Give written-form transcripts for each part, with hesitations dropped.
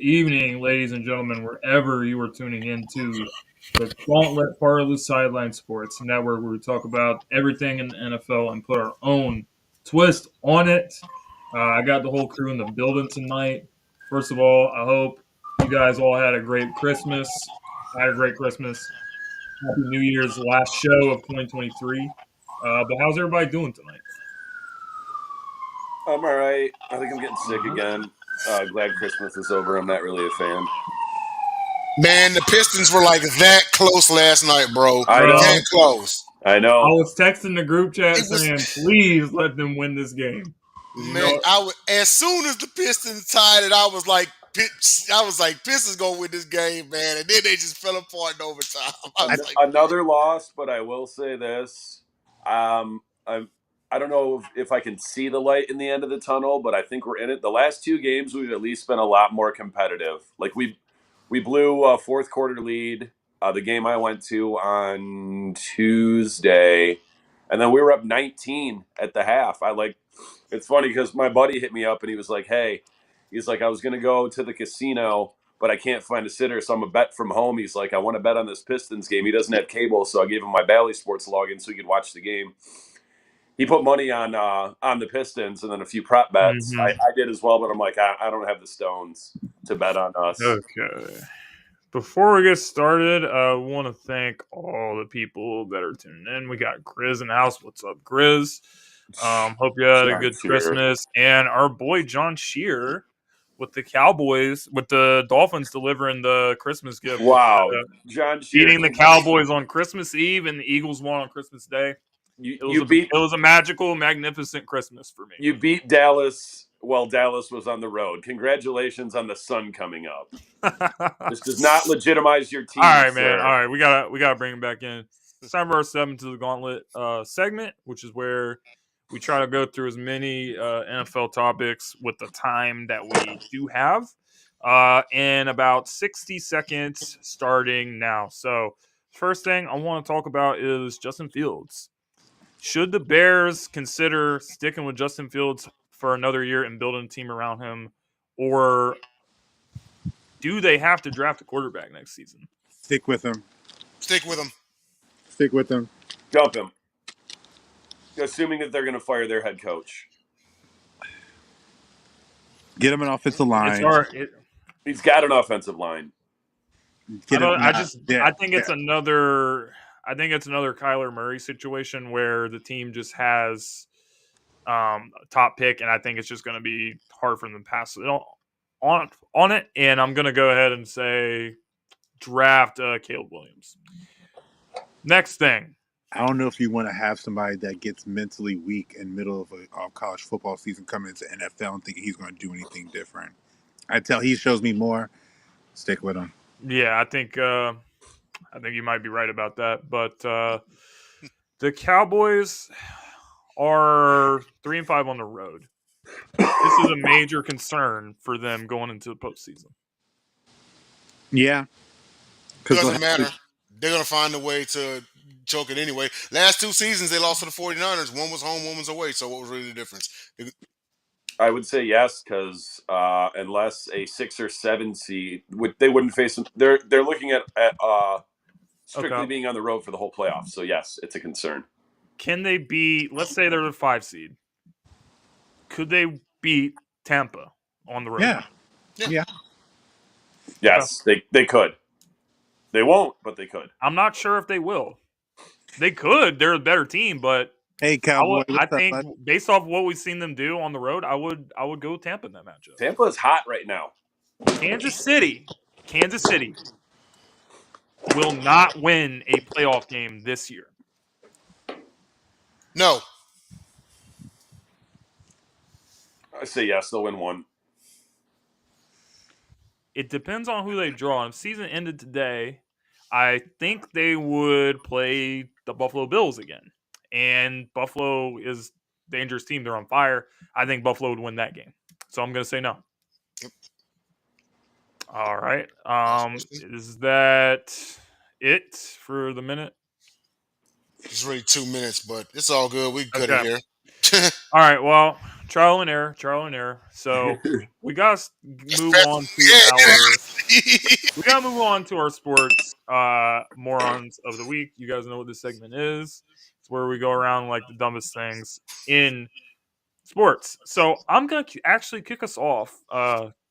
evening, ladies and gentlemen, wherever you are tuning into the Gauntlet part of the Sideline Sports Network, where we talk about everything in the NFL and put our own twist on it. I got the whole crew in the building tonight. First of all, I hope you guys all had a great Christmas. I had a great Christmas. Happy New Year's, last show of 2023. But how's everybody doing tonight? I'm all right. I think I'm getting sick again. Glad Christmas is over. I'm not really a fan. Man, the Pistons were like that close last night, bro. I know. That close. I I know. was texting the group chat It was- saying, please let them win this game. You Man, know, as soon as the Pistons tied it, I was like, Pistons gonna win this game, man. And then they just fell apart in overtime. I was like, Another loss, but I will say this. I don't know if I can see the light in the end of the tunnel, but I think we're in it. The last two games, we've at least been a lot more competitive. Like we blew a fourth quarter lead. The game I went to on Tuesday, and then we were up 19 at the half. It's funny because my buddy hit me up and he was like, "Hey," he's like, "I was going to go to the casino, but I can't find a sitter, so I'm a bet from home." He's like, "I want to bet on this Pistons game." He doesn't have cable, so I gave him my Bally Sports login so he could watch the game. He put money on the Pistons and then a few prop bets. Mhm. I did as well, but I'm like, I don't have the stones to bet on us. Okay. Before we get started, I want to thank all the people that are tuning in. We got Grizz in the house. What's up, Grizz? Hope you had a John good Shear. Christmas. And our boy John Shear with the Cowboys, with the Dolphins delivering the Christmas gift. Wow, John Shear, Beating the Cowboys on Christmas Eve and the Eagles won on Christmas Day. It was a magical, magnificent Christmas for me. You beat Dallas while Dallas was on the road. Congratulations on the sun coming up. This does not legitimize your team. All right, sir. man. All right, we gotta bring him back in. It's time for our 7 to the Gauntlet segment, which is where we try to go through as many NFL topics with the time that we do have in about 60 seconds starting now. So, first thing I want to talk about is Justin Fields. Should the Bears consider sticking with Justin Fields for another year and building a team around him, or do they have to draft a quarterback next season? Stick with him. stick with them. Stick with him. Dump him. Assuming that they're going to fire their head coach. Get him an offensive line. It's hard. He's got an offensive line. I think it's another Kyler Murray situation where the team just has top pick, and I think it's just going to be hard for them to pass it on it. And I'm going to go ahead and say draft Caleb Williams. Next thing. I don't know if you want to have somebody that gets mentally weak in the middle of a college football season coming into NFL and thinking he's going to do anything different. He shows me more. Stick with him. Yeah, I think you might be right about that. But the Cowboys are 3-5 on the road. This is a major concern for them going into the postseason. Yeah. Doesn't matter. They're going to find a way to choke it anyway. Last two seasons, they lost to the 49ers. One was home, one was away. So what was really the difference? I would say yes, because unless a 6 or 7 seed, they wouldn't face them. They're looking at strictly being on the road for the whole playoffs. So yes, it's a concern. Can they beat? Let's say they're the 5 seed. Could they beat Tampa on the road? Yeah. Yes, they could. They won't, but they could. I'm not sure if they will. They could. They're a better team, but hey, Cowboy, I think based off what we've seen them do on the road, I would go Tampa in that matchup. Tampa is hot right now. Kansas City will not win a playoff game this year. No. I say yes, they'll win one. It depends on who they draw. If season ended today, I think they would play the Buffalo Bills again. And Buffalo is a dangerous team. They're on fire. I think Buffalo would win that game. So I'm going to say no. Yep. All right. Is that it for the minute? It's really 2 minutes, but it's all good. We good in here. All right, well, trial and error. So we got to move on to our we got to move on to our sports morons of the week. You guys know what this segment is. It's where we go around like the dumbest things in sports. So I'm gonna actually kick us off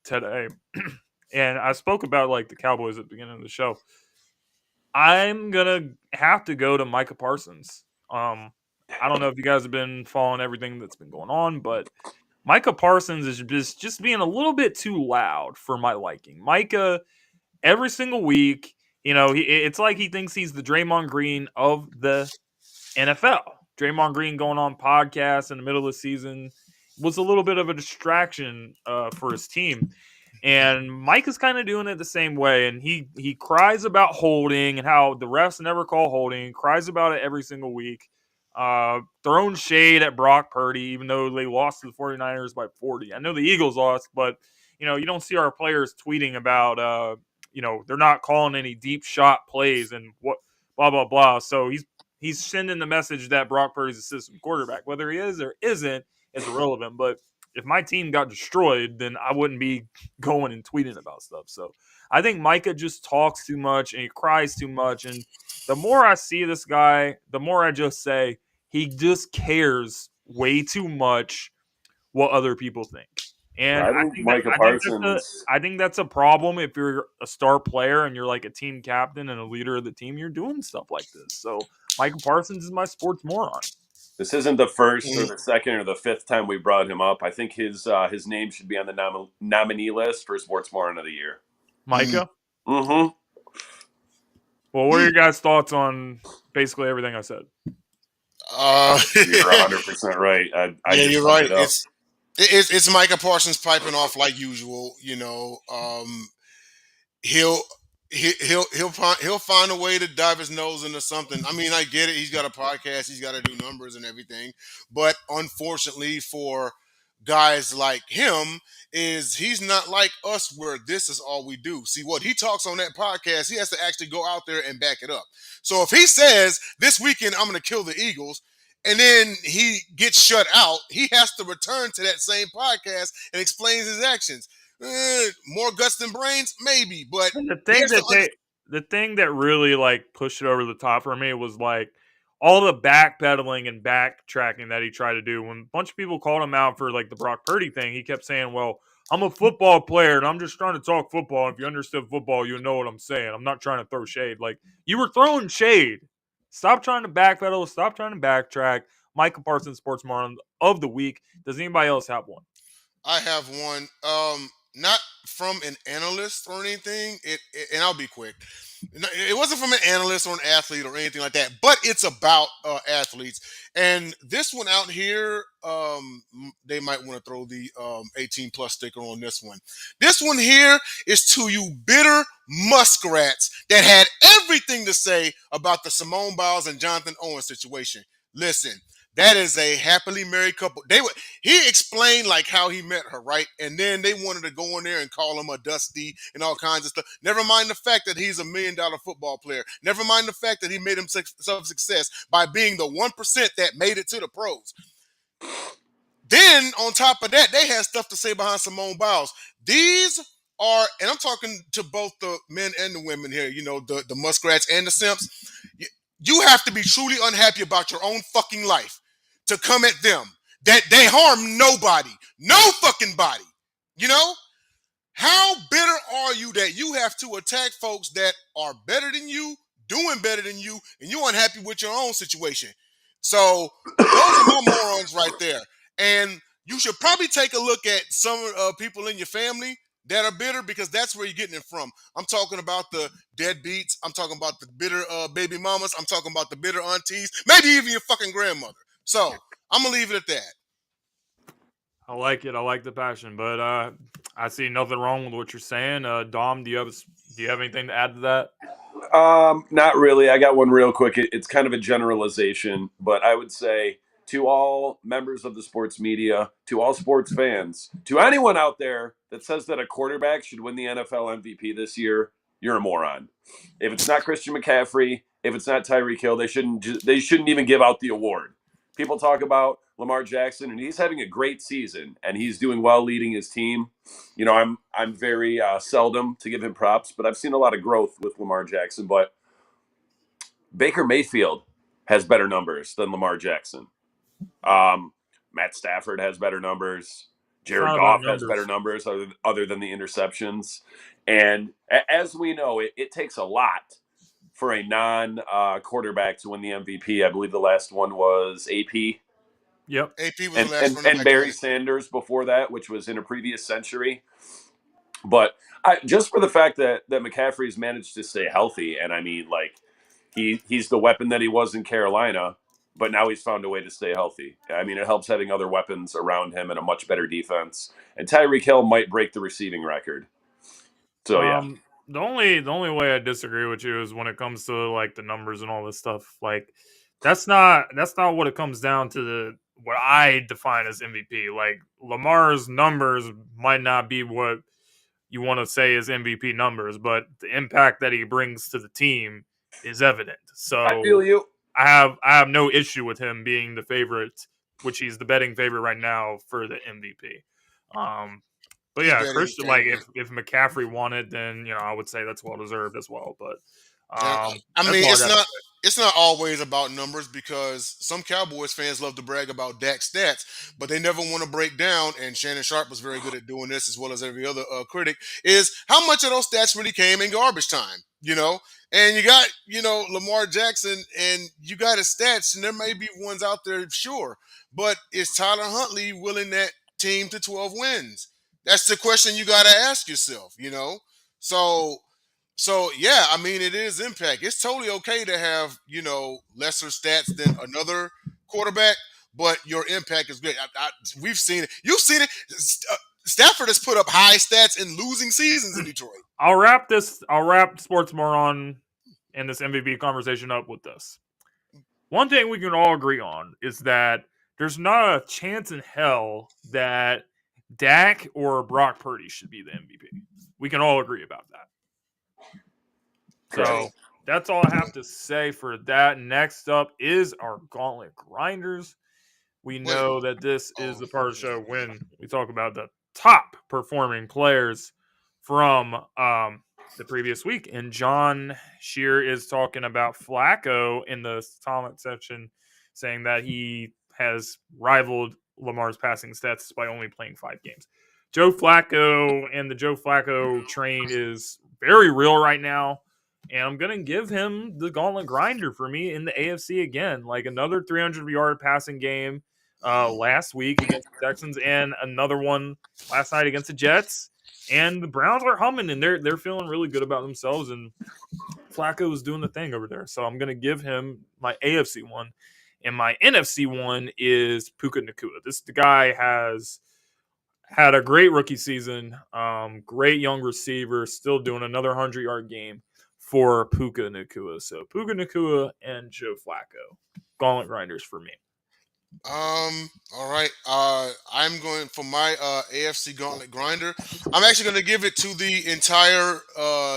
today, and I spoke about like the Cowboys at the beginning of the show. I'm gonna have to go to Micah Parsons. I don't know if you guys have been following everything that's been going on, but Micah Parsons is just being a little bit too loud for my liking. Micah, every single week, it's like he thinks he's the Draymond Green of the NFL. Draymond Green going on podcasts in the middle of the season was a little bit of a distraction for his team. And Mike is kind of doing it the same way. And he cries about holding and how the refs never call holding, cries about it every single week. Throwing shade at Brock Purdy, even though they lost to the 49ers by 40. I know the Eagles lost, but, you don't see our players tweeting about, they're not calling any deep shot plays and what, blah, blah, blah. So he's sending the message that Brock Purdy's a system quarterback. Whether he is or isn't is irrelevant. But if my team got destroyed, then I wouldn't be going and tweeting about stuff. So I think Micah just talks too much and he cries too much. And the more I see this guy, the more I just say he just cares way too much what other people think. And I think Micah Parsons. I think that's a problem if you're a star player and you're like a team captain and a leader of the team. You're doing stuff like this. So Micah Parsons is my sports moron. This isn't the first or the second or the fifth time we brought him up. I think his name should be on the nominee list for Sports Moron of the Year. Micah? Mm-hmm. Well, what are your guys' thoughts on basically everything I said? You're 100% right. Yeah, you're right. It's Micah Parsons piping off like usual. He'll find a way to dive his nose into something. I mean, I get it. He's got a podcast. He's got to do numbers and everything. But unfortunately for guys like him, he's not like us where this is all we do. See, what he talks on that podcast, he has to actually go out there and back it up. So if he says this weekend I'm going to kill the Eagles, and then he gets shut out, he has to return to that same podcast and explains his actions. More guts than brains, maybe, but the thing that really like pushed it over the top for me was like all the backpedaling and backtracking that he tried to do. When a bunch of people called him out for like the Brock Purdy thing, he kept saying, "Well, I'm a football player and I'm just trying to talk football. If you understood football, you know what I'm saying. I'm not trying to throw shade." Like, you were throwing shade. Stop trying to backpedal. Stop trying to backtrack. Michael Parsons, Sports Moron of the Week. Does anybody else have one? I have one. Not from an analyst or anything. And I'll be quick. It wasn't from an analyst or an athlete or anything like that, but it's about athletes. And this one out here, they might want to throw the 18 plus sticker on this one. This one here is to you bitter muskrats that had everything to say about the Simone Biles and Jonathan Owens situation. Listen, that is a happily married couple. He explained like how he met her, right? And then they wanted to go in there and call him a dusty and all kinds of stuff. Never mind the fact that he's $1 million football player. Never mind the fact that he made himself success by being the 1% that made it to the pros. Then on top of that, they had stuff to say behind Simone Biles. These are, and I'm talking to both the men and the women here, the muskrats and the simps. You have to be truly unhappy about your own fucking life to come at them. That they harm nobody. No fucking body. How bitter are you that you have to attack folks that are better than you, doing better than you, and you're unhappy with your own situation? So those are my morons right there. And you should probably take a look at some people in your family that are bitter, because that's where you're getting it from. I'm talking about the deadbeats. I'm talking about the bitter baby mamas. I'm talking about the bitter aunties, maybe even your fucking grandmother. So I'm going to leave it at that. I like it. I like the passion, but I see nothing wrong with what you're saying. Dom, do you have anything to add to that? Not really. I got one real quick. It's kind of a generalization, but I would say to all members of the sports media, to all sports fans, to anyone out there that says that a quarterback should win the NFL MVP this year, you're a moron. If it's not Christian McCaffrey, if it's not Tyreek Hill, they shouldn't even give out the award. People talk about Lamar Jackson, and he's having a great season, and he's doing well leading his team. You know, I'm very seldom to give him props, but I've seen a lot of growth with Lamar Jackson. But Baker Mayfield has better numbers than Lamar Jackson. Matt Stafford has better numbers. Jared Goff has better numbers other than the interceptions. And as we know, it takes a lot for a non-quarterback to win the MVP. I believe the last one was AP. Yep. AP was the last running back. And Barry Sanders before that, which was in a previous century. But just for the fact that McCaffrey's managed to stay healthy, and I mean, like, he's the weapon that he was in Carolina, but now he's found a way to stay healthy. I mean, it helps having other weapons around him and a much better defense. And Tyreek Hill might break the receiving record. So, yeah. The only way I disagree with you is when it comes to like the numbers and all this stuff. Like, that's not what it comes down to. What I define as MVP. Like, Lamar's numbers might not be what you want to say is MVP numbers, but the impact that he brings to the team is evident. So I feel you. I have no issue with him being the favorite, which he's the betting favorite right now for the MVP. But yeah, Christian, like if McCaffrey won it, then I would say that's well deserved as well. But I mean, it's not always about numbers, because some Cowboys fans love to brag about Dak's stats, but they never want to break down. And Shannon Sharp was very good at doing this, as well as every other critic. Is how much of those stats really came in garbage time? And you got Lamar Jackson, and you got his stats, and there may be ones out there, sure, but is Tyler Huntley willing that team to 12 wins? That's the question you got to ask yourself, So yeah, I mean, it is impact. It's totally okay to have, lesser stats than another quarterback, but your impact is great. We've seen it. You've seen it. Stafford has put up high stats in losing seasons in Detroit. I'll wrap Sports Moron and this MVP conversation up with this. One thing we can all agree on is that there's not a chance in hell that Dak or Brock Purdy should be the MVP. We can all agree about that. So that's all I have to say for that. Next up is our Gauntlet Grinders. We know that this is the part of the show when we talk about the top performing players from the previous week. And John Shear is talking about Flacco in the comment section, saying that he has rivaled Lamar's passing stats by only playing 5 games. Joe Flacco and the Joe Flacco train is very real right now. And I'm going to give him the Gauntlet Grinder for me in the AFC again. Like, another 300-yard passing game last week against the Texans, and another one last night against the Jets. And the Browns are humming, and they're feeling really good about themselves. And Flacco is doing the thing over there. So I'm going to give him my AFC one. And my NFC one is Puka Nacua. The guy has had a great rookie season, great young receiver, still doing another 100-yard game for Puka Nacua. So Puka Nacua and Joe Flacco. Gauntlet Grinders for me. All right. I'm going for my AFC Gauntlet Grinder. I'm actually going to give it to the entire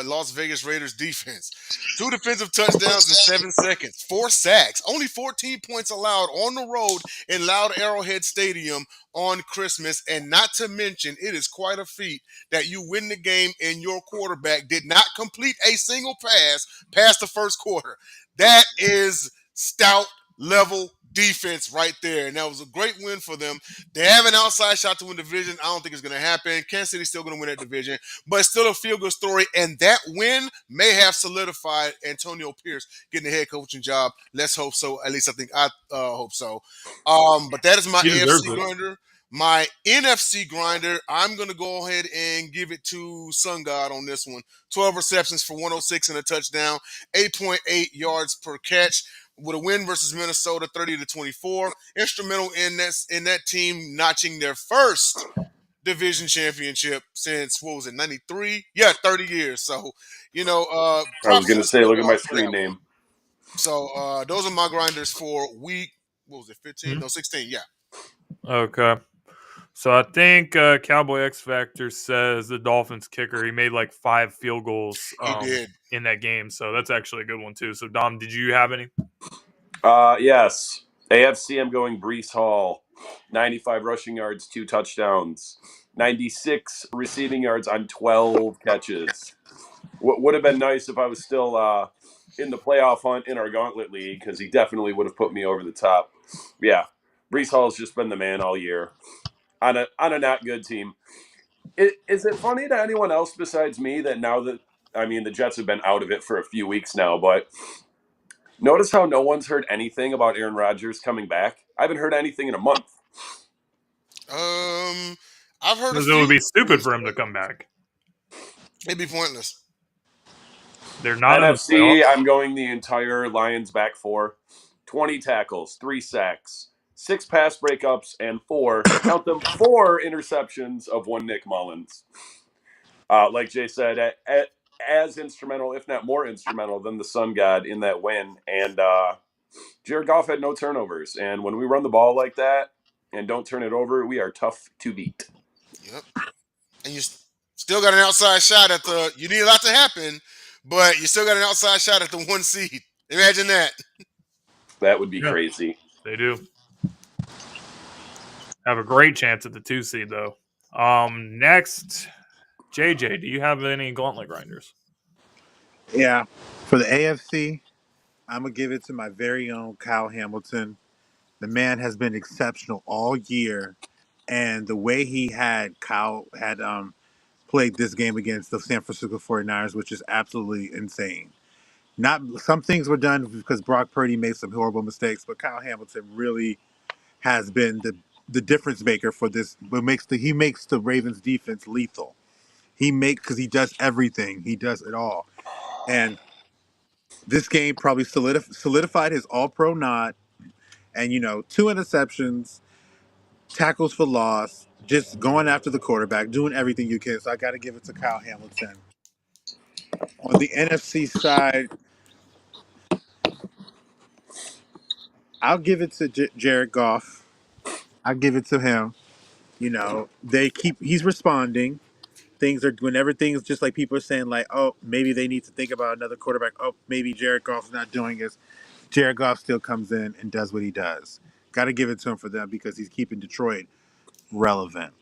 Las Vegas Raiders defense. 2 defensive touchdowns in 7 seconds, 4 sacks, only 14 points allowed on the road in Loud Arrowhead Stadium on Christmas. And not to mention, it is quite a feat that you win the game and your quarterback did not complete a single pass past the first quarter. That is stout level defense right there, and that was a great win for them. They have an outside shot to win the division. I don't think it's going to happen. Kansas City's still going to win that division, but it's still a feel-good story, and that win may have solidified Antonio Pierce getting the head coaching job. Let's hope so. At least I hope so. But that is my AFC grinder. My NFC grinder, I'm going to go ahead and give it to Sun God on this one. 12 receptions for 106 and a touchdown, 8.8 yards per catch. With a win versus Minnesota, 30-24, instrumental in that team notching their first division championship since 93? Yeah, 30 years. So, I was going to say, look at my screen name. So, those are my grinders for week. 15? No, 16. Yeah. Okay. So I think Cowboy X Factor says the Dolphins kicker, he made like 5 field goals in that game. So that's actually a good one too. So Dom, did you have any? Yes. AFC, I'm going Breece Hall. 95 rushing yards, 2 touchdowns, 96 receiving yards on 12 catches. What would have been nice if I was still in the playoff hunt in our Gauntlet League, because he definitely would have put me over the top. Yeah, Brees Hall's just been the man all year on a not good team. Is it funny to anyone else besides me that now that, I mean, the Jets have been out of it for a few weeks now, but notice how no one's heard anything about Aaron Rodgers coming back? I haven't heard anything in a month. I've heard a Because it would few be stupid things. for him to come back. It'd be pointless. They're not in the NFC, playoffs. I'm going the entire Lions back 4. 20 tackles, 3 sacks, 6 pass breakups, and 4, count them, 4 interceptions of one Nick Mullins. Like Jay said, as instrumental, if not more instrumental, than the Sun God in that win. And Jared Goff had no turnovers. And when we run the ball like that and don't turn it over, we are tough to beat. Yep. And you still got an outside shot at the. You need a lot to happen, but you still got an outside shot at the 1 seed. Imagine that. That would be Yeah. crazy. They do. Have a great chance at the 2 seed, though. Next, JJ, do you have any Gauntlet Grinders? Yeah. For the AFC, I'm going to give it to my very own Kyle Hamilton. The man has been exceptional all year. And the way Kyle had played this game against the San Francisco 49ers, which is absolutely insane. Not some things were done because Brock Purdy made some horrible mistakes, but Kyle Hamilton really has been the difference maker for this. He makes the Ravens defense lethal. Because he does everything. He does it all. And this game probably solidified his All-Pro nod. And 2 interceptions, tackles for loss, just going after the quarterback, doing everything you can. So I got to give it to Kyle Hamilton. On the NFC side, I'll give it to Jared Goff. I'll give it to him. He's responding. Whenever things, just like people are saying, like, oh, maybe they need to think about another quarterback. Oh, maybe Jared Goff's not doing it. Jared Goff still comes in and does what he does. Got to give it to him for them because he's keeping Detroit relevant.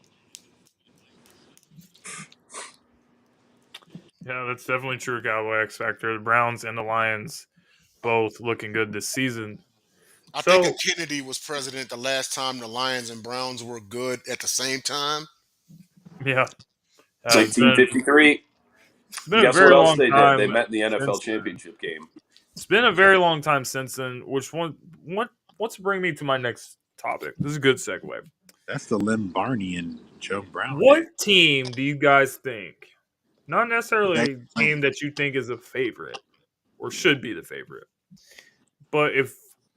Yeah, that's definitely true, Cowboy X Factor. The Browns and the Lions both looking good this season. I So, think Kennedy was president the last time the Lions and Browns were good at the same time. yeah. It's 1953. been a Guess very what else long they did? time They met in the NFL since then. championship game. It's been a very long time since then, which what's bring me to my next topic. This is a good segue. That's the Lim Barney and Joe Brown. What team do you guys think, not necessarily a That- team that you think is a favorite or should be the favorite, but if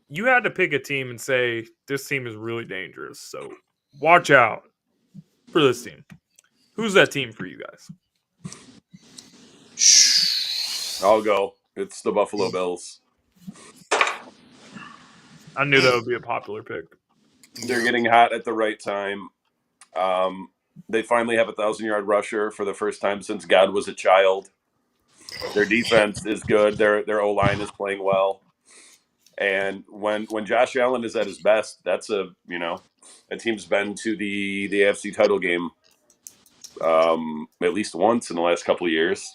you had to pick a team and say, this team is really dangerous, so watch out for this team, who's that team for you guys? I'll go. It's the Buffalo Bills. I knew that would be a popular pick. They're getting hot at the right time. They finally have a 1,000-yard rusher for the first time since God was a child. Their defense is good. Their O-line is playing well. And when Josh Allen is at his best, that's a team's been to the AFC title game at least once in the last couple of years.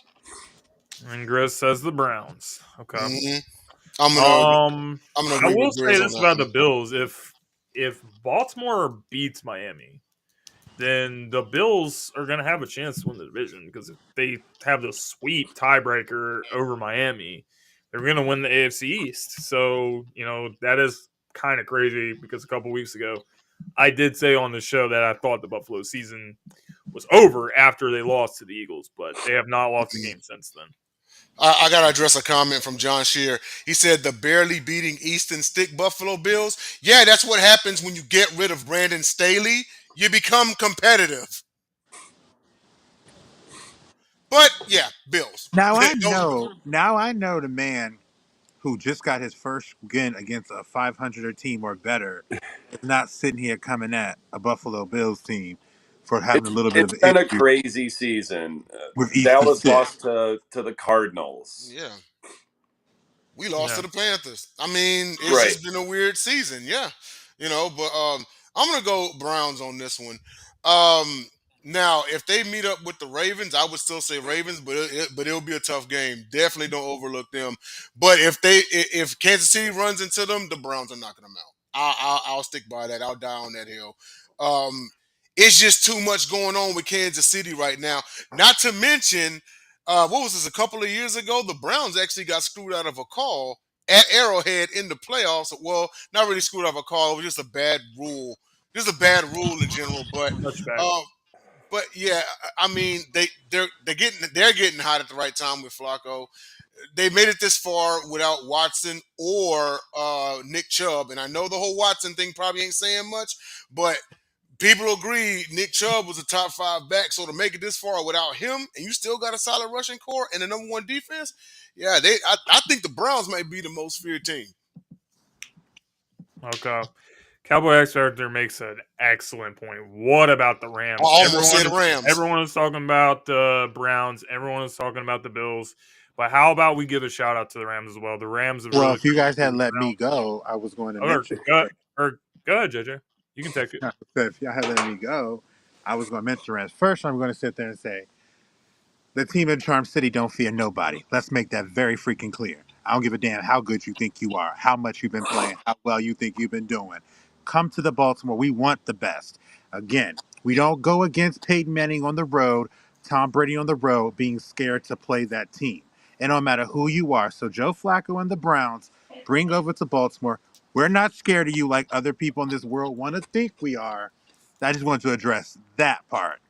And Grizz says the Browns. Okay. Mm-hmm. I'm gonna I will say this about the Bills: if Baltimore beats Miami, then the Bills are going to have a chance to win the division, because if they have the sweep tiebreaker over Miami, they're going to win the AFC East. So, that is kind of crazy, because a couple weeks ago, I did say on the show that I thought the Buffalo season was over after they lost to the Eagles, but they have not lost a game since then. I got to address a comment from John Shear. He said the barely beating Easton Stick Buffalo Bills. Yeah, that's what happens when you get rid of Brandon Staley. You become competitive. But yeah, Bills. Now I know the man who just got his first win against a 500 team or better is not sitting here coming at a Buffalo Bills team for having a little bit of It's been a issue crazy season. with Easton Dallas Stick. lost to the Cardinals. Yeah. We lost to the Panthers. I mean, it's just been a weird season. Yeah. But I'm gonna go Browns on this one. Now, if they meet up with the Ravens, I would still say Ravens, but it'll be a tough game. Definitely don't overlook them. But if Kansas City runs into them, the Browns are knocking them out. I'll stick by that. I'll die on that hill. Um, it's just too much going on with Kansas City right now. Not to mention, what was this? A couple of years ago, the Browns actually got screwed out of a call at Arrowhead in the playoffs. Well, not really screwed out of a call. It was just a bad rule. Just a bad rule in general. Touchback. Uh, but yeah, I mean they're getting hot at the right time with Flacco. They made it this far without Watson or Nick Chubb, and I know the whole Watson thing probably ain't saying much, but people agree Nick Chubb was a top 5 back. So to make it this far without him, and you still got a solid rushing core and a number 1 defense, yeah, I think the Browns might be the most feared team. Okay. Cowboy X Factor makes an excellent point. What about the Rams? I almost said Rams. Everyone is talking about the Browns. Everyone is talking about the Bills. But how about we give a shout out to the Rams as well? The Rams have Well, really if you guys had let me go, I was going to mention. go ahead, JJ. You can take it. If y'all had let me go, I was going to mention the Rams. First, I'm going to sit there and say, the team in Charm City don't fear nobody. Let's make that very freaking clear. I don't give a damn how good you think you are, how much you've been playing, how well you think you've been doing. Come to the Baltimore. We want the best. Again, we don't go against Peyton Manning on the road, Tom Brady on the road, being scared to play that team. It don't matter who you are. So Joe Flacco and the Browns bring over to Baltimore. We're not scared of you like other people in this world want to think we are. I just want to address that part.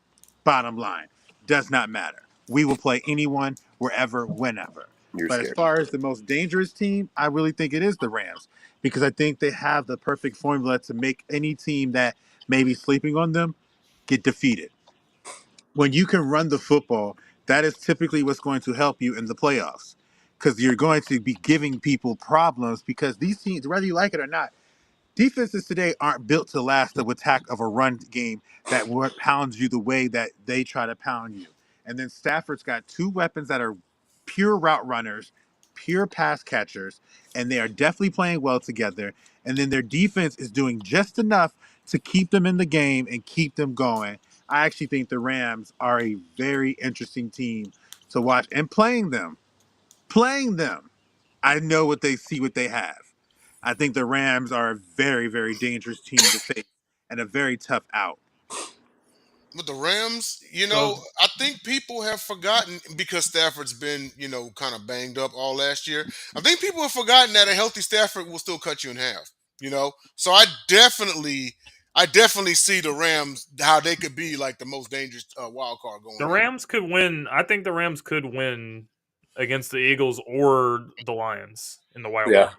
Bottom line, does not matter. We will play anyone, wherever, whenever. You're But as scared. far as the most dangerous team, I really think it is the Rams because I think they have the perfect formula to make any team that may be sleeping on them get defeated. When you can run the football, that is typically what's going to help you in the playoffs because you're going to be giving people problems because these teams, whether you like it or not, defenses today aren't built to last the attack of a run game that pounds you the way that they try to pound you. And then Stafford's got 2 weapons that are pure route runners, pure pass catchers, and they are definitely playing well together. And then their defense is doing just enough to keep them in the game and keep them going. I actually think the Rams are a very interesting team to watch. And playing them, I know what they see, what they have. I think the Rams are a very, very dangerous team to face and a very tough out. With the Rams, So I think people have forgotten because Stafford's been, kind of banged up all last year. I think people have forgotten that a healthy Stafford will still cut you in half. So I definitely see the Rams how they could be like the most dangerous wild card going the in. Rams could win. I think the Rams could win against the Eagles or the Lions in the wild card.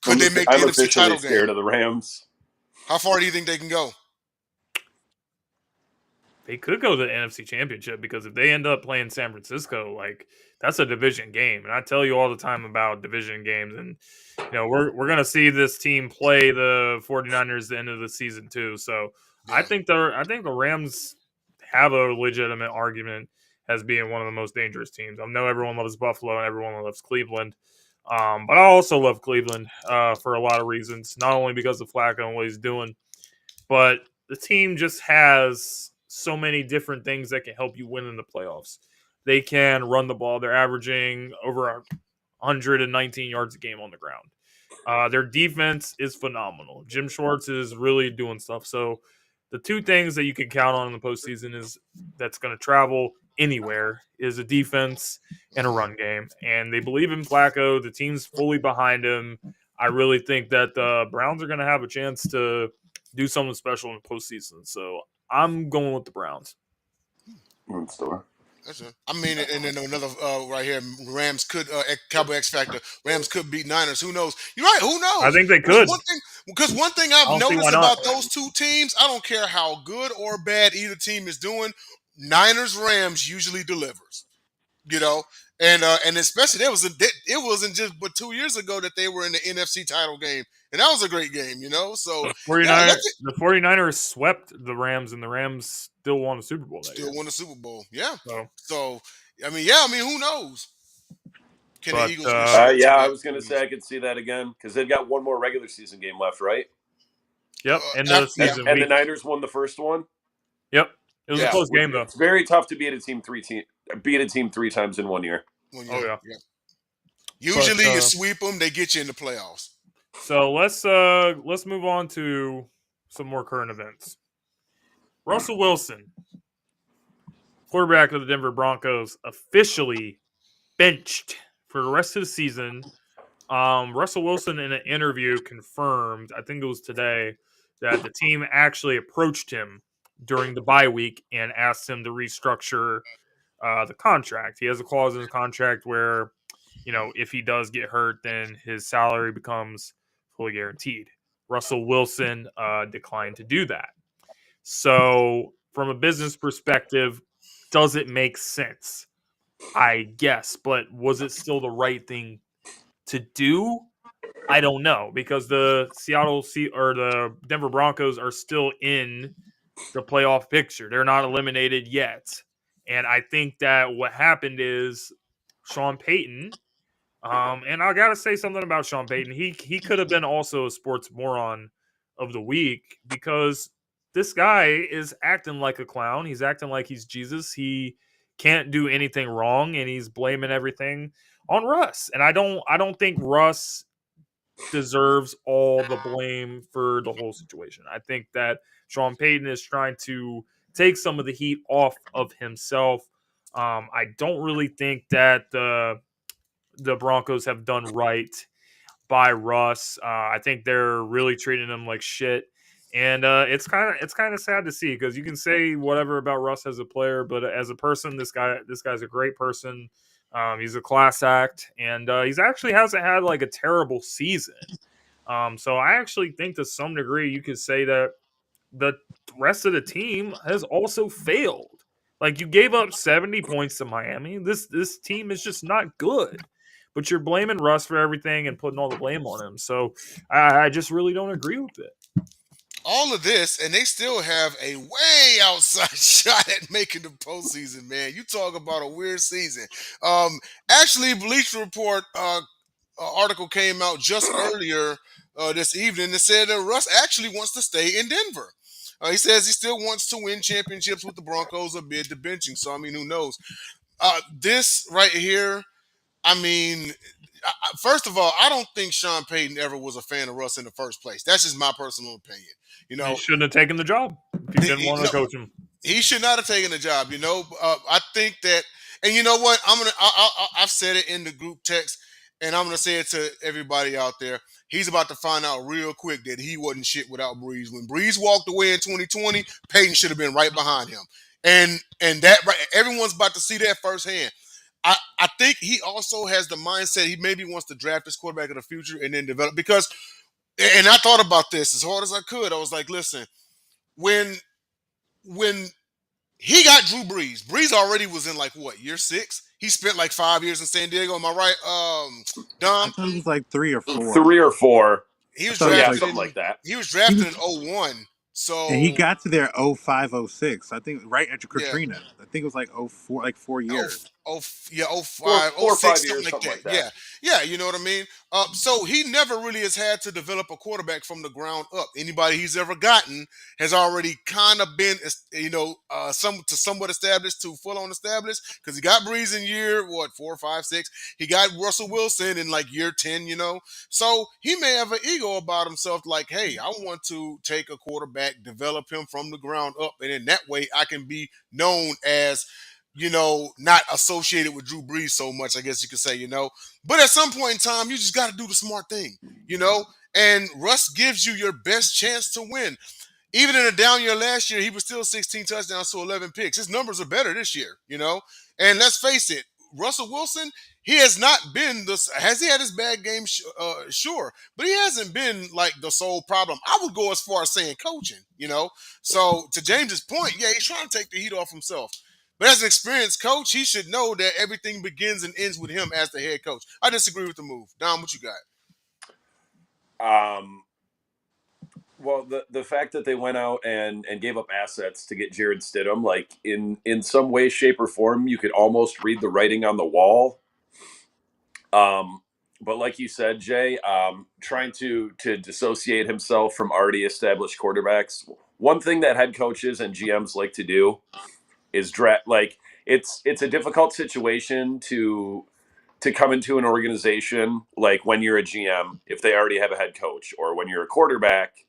Could they make the I'm NFC officially title scared game? of the Rams. How far do you think they can go? They could go to the NFC Championship because if they end up playing San Francisco, like that's a division game. And I tell you all the time about division games. And we're gonna see this team play the 49ers at the end of the season too. So Yeah. I think the Rams have a legitimate argument as being one of the most dangerous teams. I know everyone loves Buffalo and everyone loves Cleveland. But I also love Cleveland for a lot of reasons, not only because of Flacco and what he's doing, but the team just has so many different things that can help you win in the playoffs. They can run the ball. They're averaging over 119 yards a game on the ground. Their defense is phenomenal. Jim Schwartz is really doing stuff. So the 2 things that you can count on in the postseason is that's going to travel anywhere is a defense and a run game. And they believe in Flacco. The team's fully behind him. I really think that the Browns are going to have a chance to do something special in the postseason. So I'm going with the Browns. Store. I mean, and then another right here, Rams could Cowboy X Factor. Rams could beat Niners. Who knows? You're right. Who knows? I think they could. Because one thing I've don't see noticed why not. about those 2 teams, I don't care how good or bad either team is doing, Niners Rams usually delivers. And especially it wasn't just but 2 years ago that they were in the NFC title game, and that was a great game. So the 49ers swept the Rams, and the Rams still won the Super Bowl that year. Still won the Super Bowl. Yeah. So I mean, who knows? Can the Eagles? I was going to say I could see that again because they've got one more regular season game left, right? Yep, end of the Yeah. season And the week. Niners won the first one. Yep, it was a close game though. It's very tough to beat a team three times in 1 year. 1 Oh year. yeah. Usually But, you sweep them, they get you in the playoffs. So let's move on to some more current events. Russell Wilson, quarterback of the Denver Broncos, officially benched for the rest of the season. Russell Wilson in an interview confirmed, I think it was today, that the team actually approached him during the bye week and asked him to restructure the contract. He has a clause in his contract where, if he does get hurt, then his salary becomes fully guaranteed. Russell Wilson declined to do that. So, from a business perspective, does it make sense? I guess, but was it still the right thing to do? I don't know, because the the Denver Broncos are still in the playoff picture. They're not eliminated yet. And I think that what happened is Sean Payton, and I gotta say something about Sean Payton. He could have been also a sports moron of the week, because this guy is acting like a clown. He's acting like he's Jesus. He can't do anything wrong, and he's blaming everything on Russ. And I don't think Russ deserves all the blame for the whole situation. I think that Sean Payton is trying to take some of the heat off of himself. I don't really think that the Broncos have done right by Russ. I think they're really treating him like shit, and it's kind of sad to see, because you can say whatever about Russ as a player, but as a person, this guy's a great person. He's a class act, and he's actually hasn't had like a terrible season. So I actually think to some degree you could say that the rest of the team has also failed. Like, you gave up 70 points to Miami. This team is just not good. But you're blaming Russ for everything and putting all the blame on him. So I just really don't agree with it. All of this, and they still have a way outside shot at making the postseason, man. You talk about a weird season. Actually, Bleacher Report article came out just earlier this evening that said that Russ actually wants to stay in Denver. He says he still wants to win championships with the Broncos amid the benching. So, I mean, who knows? This right here, I mean, first of all, I don't think Sean Payton ever was a fan of Russ in the first place. That's just my personal opinion. You know, He shouldn't have taken the job if you didn't want to coach him. he should not have taken the job. You know, I think that, and you know what? I've said it in the group text, and I'm gonna say it to everybody out there. He's about to find out real quick that he wasn't shit without Breeze. When Breeze walked away in 2020, Peyton should have been right behind him, and that right, everyone's about to see that firsthand. I think he also has the mindset he maybe wants to draft his quarterback of the future and then develop, because, and I thought about this as hard as I could. I was like, listen, when he got Drew Brees, Brees already was in like what, year 6? He spent like 5 years in San Diego. Am I right, I Dom? thought it was like 3 or 4. 3 or 4. He was thought it was drafted. Something like that. He was drafted in 01. So And he got to there 05, 06. I think right after yeah. Katrina. I think it was like 04, like 4 years. Yeah, 4 05, or 5 06, years, something like that. Yeah, you know what I mean? So he never really has had to develop a quarterback from the ground up. Anybody he's ever gotten has already kind of been, somewhat established to full on established, because he got Breeze in year, 4, 5, 6. He got Russell Wilson in like year 10, you know? So he may have an ego about himself, like, hey, I want to take a quarterback, develop him from the ground up, and in that way I can be known as, not associated with Drew Brees so much, I guess you could say, But at some point in time, you just got to do the smart thing, And Russ gives you your best chance to win. Even in a down year last year, he was still 16 touchdowns to 11 picks. His numbers are better this year, And let's face it, Russell Wilson, he has not been this. Has he had his bad game? Sure, but he hasn't been like the sole problem. I would go as far as saying coaching, So to James's point, yeah, he's trying to take the heat off himself. But as an experienced coach, he should know that everything begins and ends with him as the head coach. I disagree with the move. Dom, what you got? Well, the fact that they went out and gave up assets to get Jared Stidham, like in some way, shape, or form, you could almost read the writing on the wall. But like you said, Jay, trying to dissociate himself from already established quarterbacks. One thing that head coaches and GMs like to do is draft. Like it's a difficult situation to come into an organization like when you're a GM if they already have a head coach, or when you're a quarterback.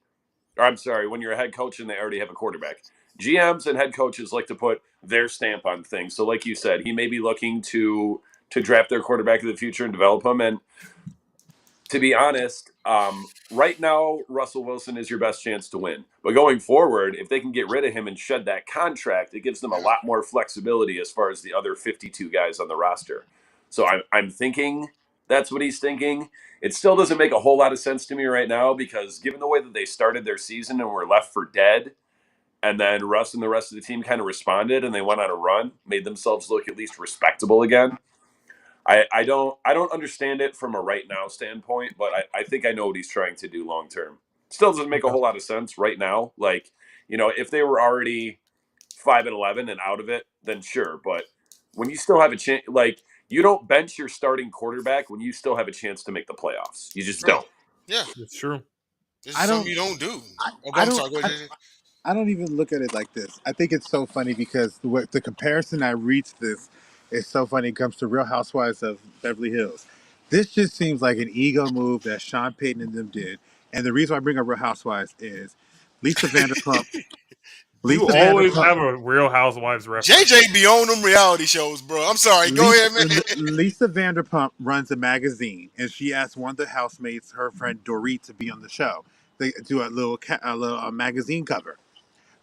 Or I'm sorry, when you're a head coach and they already have a quarterback. GMs and head coaches like to put their stamp on things. So, like you said, he may be looking to draft their quarterback of the future and develop him. And to be honest, right now, Russell Wilson is your best chance to win. But going forward, if they can get rid of him and shed that contract, it gives them a Yeah. lot more flexibility as far as the other 52 guys on the roster. So I'm thinking that's what he's thinking. It still doesn't make a whole lot of sense to me right now, because given the way that they started their season and were left for dead, and then Russ and the rest of the team kind of responded and they went on a run, made themselves look at least respectable again. I don't understand it from a right now standpoint, but I think I know what he's trying to do long term. Still doesn't make a whole lot of sense right now. Like, if they were already 5-11 and out of it, then sure. But when you still have a chance, like, you don't bench your starting quarterback when you still have a chance to make the playoffs. You just True. don't. Yeah. It's true. This is I something don't. you don't do. I, Okay, I I'm don't. sorry. Go ahead, JJ. I don't even look at it like this. I think it's so funny because the comparison I reached this is so funny. It comes to Real Housewives of Beverly Hills. This just seems like an ego move that Sean Payton and them did. And the reason why I bring up Real Housewives is Lisa Vanderpump. You Lisa always Vanderpump. have a Real Housewives reference. JJ be on them reality shows, bro. I'm sorry. Go Lisa, ahead, man. Lisa Vanderpump runs a magazine, and she asked one of the housemates, her friend Dorit, to be on the show. They do a magazine cover.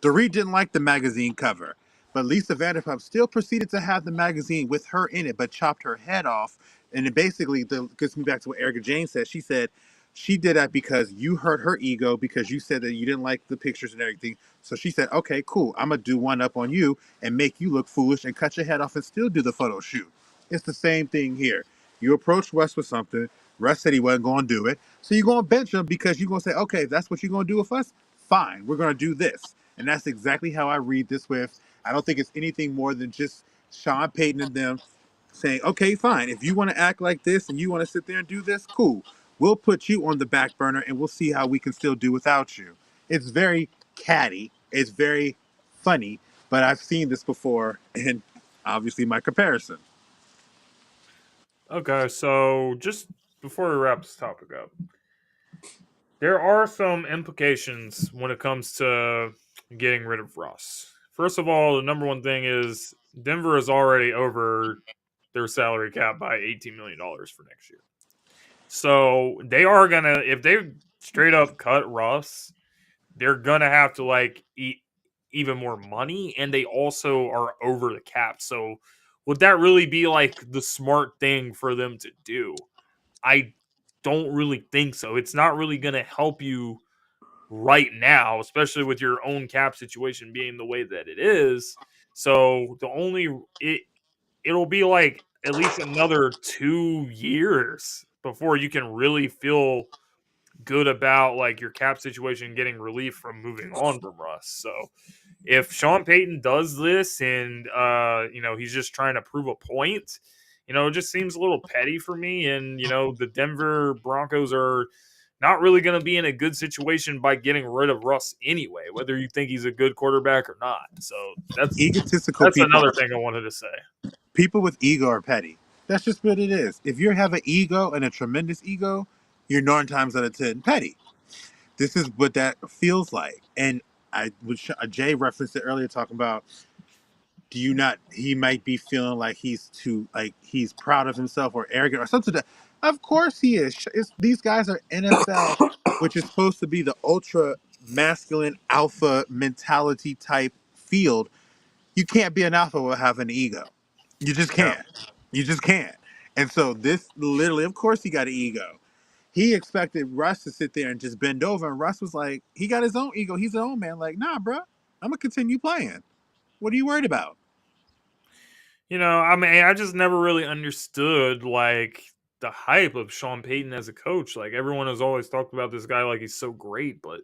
Dorit didn't like the magazine cover, but Lisa Vanderpump still proceeded to have the magazine with her in it, but chopped her head off. And it basically gets me back to what Erica Jane said. She said she did that because you hurt her ego because you said that you didn't like the pictures and everything. So she said, okay, cool. I'm going to do one up on you and make you look foolish and cut your head off and still do the photo shoot. It's the same thing here. You approached Russ with something. Russ said he wasn't going to do it. So you're going to bench him because you're going to say, okay, if that's what you're going to do with us, fine. We're going to do this. And that's exactly how I read this with. I don't think it's anything more than just Sean Payton and them saying, okay, fine. If you want to act like this and you want to sit there and do this, cool. We'll put you on the back burner and we'll see how we can still do without you. It's very catty. It's very funny, but I've seen this before, and obviously my comparison. Okay, so just before we wrap this topic up, there are some implications when it comes to getting rid of Russ. First of all, the number one thing is Denver is already over their salary cap by $18 million for next year. So they are going to, if they straight up cut Russ, they're going to have to like eat even more money. And they also are over the cap. So would that really be like the smart thing for them to do? I don't really think so. It's not really going to help you right now, especially with your own cap situation being the way that it is. So it'll be like at least another 2 years before you can really feel good about like your cap situation getting relief from moving on from Russ. So if Sean Payton does this and he's just trying to prove a point, it just seems a little petty for me. And the Denver Broncos are not really going to be in a good situation by getting rid of Russ anyway, whether you think he's a good quarterback or not. So that's Egotistical that's people, another thing I wanted to say. people with ego are petty. That's just what it is. If you have an ego and a tremendous ego, you're 9 times out of 10 petty. This is what that feels like. And Jay referenced it earlier, talking about, do you not, he might be feeling like he's too, like he's proud of himself or arrogant or something. Of course he is. These guys are NFL, which is supposed to be the ultra masculine alpha mentality type field. You can't be an alpha without having an ego. You just Yeah. can't. You just can't. And so this literally, of course he got an ego. He expected Russ to sit there and just bend over, and Russ was like, he got his own ego. He's his own man. Like, nah, bro, I'm gonna continue playing. What are you worried about? I mean, I just never really understood like the hype of Sean Payton as a coach. Like everyone has always talked about this guy like he's so great, but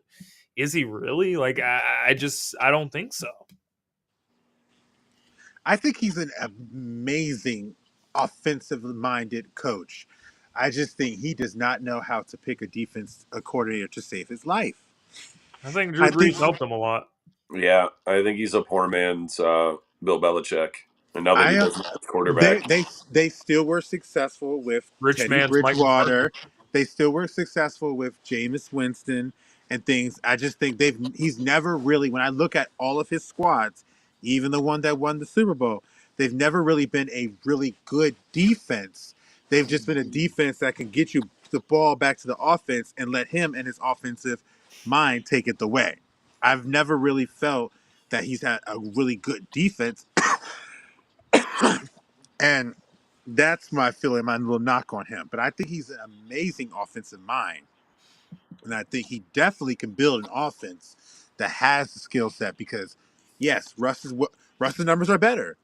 is he really? Like I don't think so. I think he's an amazing offensive minded coach. I just think he does not know how to pick a defense coordinator to save his life. I think Drew I think Brees helped him a lot. Yeah, I think he's a poor man's Bill Belichick. And now that he I doesn't have a they quarterback, they they still were successful with Rich Teddy man's Mike McCarthy. Bridgewater. They still were successful with Jameis Winston and things. I just think he's never really, when I look at all of his squads, even the one that won the Super Bowl, they've never really been a really good defense. They've just been a defense that can get you the ball back to the offense and let him and his offensive mind take it the way. I've never really felt that he's had a really good defense. And that's my feeling, my little knock on him. But I think he's an amazing offensive mind. And I think he definitely can build an offense that has the skill set because, yes, Russ's numbers are better.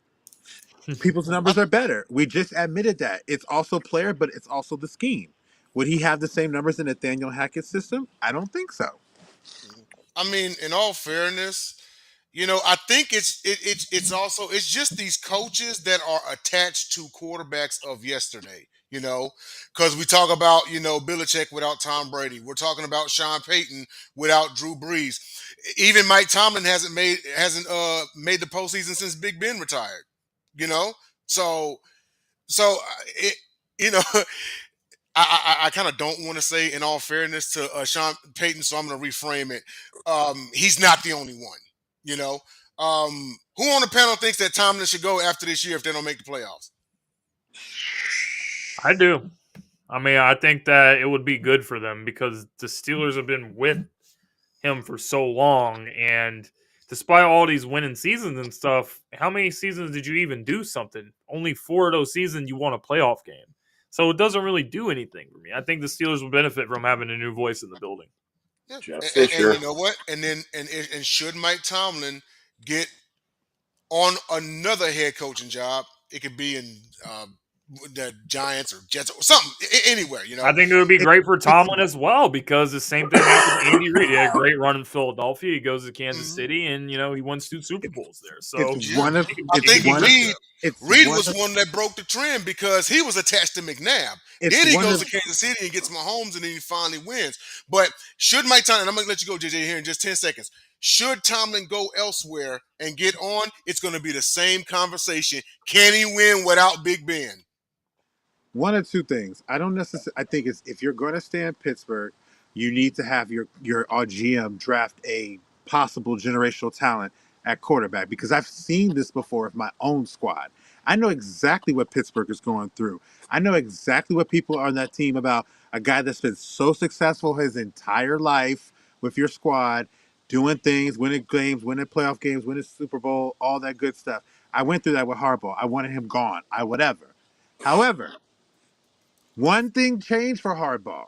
People's numbers are better. We just admitted that. It's also player, but it's also the scheme. Would he have the same numbers in Nathaniel Hackett's system? I don't think so. I mean, in all fairness, I think it's also it's just these coaches that are attached to quarterbacks of yesterday. Because we talk about Belichick without Tom Brady, we're talking about Sean Payton without Drew Brees. Even Mike Tomlin hasn't made the postseason since Big Ben retired. You know, so it you know I kind of don't want to say, in all fairness, to Sean Payton, so I'm going to reframe it. He's not the only one. You know, who on the panel thinks that Tomlin should go after this year if they don't make the playoffs? I do. I mean, I think that it would be good for them because the Steelers have been with him for so long, and despite all these winning seasons and stuff, how many seasons did you even do something? Only 4 of those seasons you won a playoff game. So it doesn't really do anything for me. I think the Steelers will benefit from having a new voice in the building. Yeah. Jeff And Fisher. you know what? And should Mike Tomlin get on another head coaching job, it could be in the Giants or Jets or something, anywhere. I think it would be It- great for it's Tomlin as well because the same thing happened to Andy Reid. He had a great run in Philadelphia. He goes to Kansas Mhm. City, and he won 2 Super Bowls there. it's So Yeah, one of I it think could be it's one good of for him. it's Reed one was of one that broke the trend because he was attached to McNabb. it's Then he one goes of to Kansas City and gets Mahomes, and then he finally wins. But should Mike Tomlin, and I'm going to let you go, JJ, here in just 10 seconds. Should Tomlin go elsewhere and get on, it's going to be the same conversation. Can he win without Big Ben? one of two things. I don't necessarily. I think it's if you're going to stay in Pittsburgh, you need to have your GM draft a possible generational talent at quarterback because I've seen this before with my own squad. I know exactly what Pittsburgh is going through. I know exactly what people are on that team about. A guy that's been so successful his entire life with your squad, doing things, winning games, winning playoff games, winning Super Bowl, all that good stuff. I went through that with Harbaugh. I wanted him gone. I whatever. However, one thing changed for Harbaugh.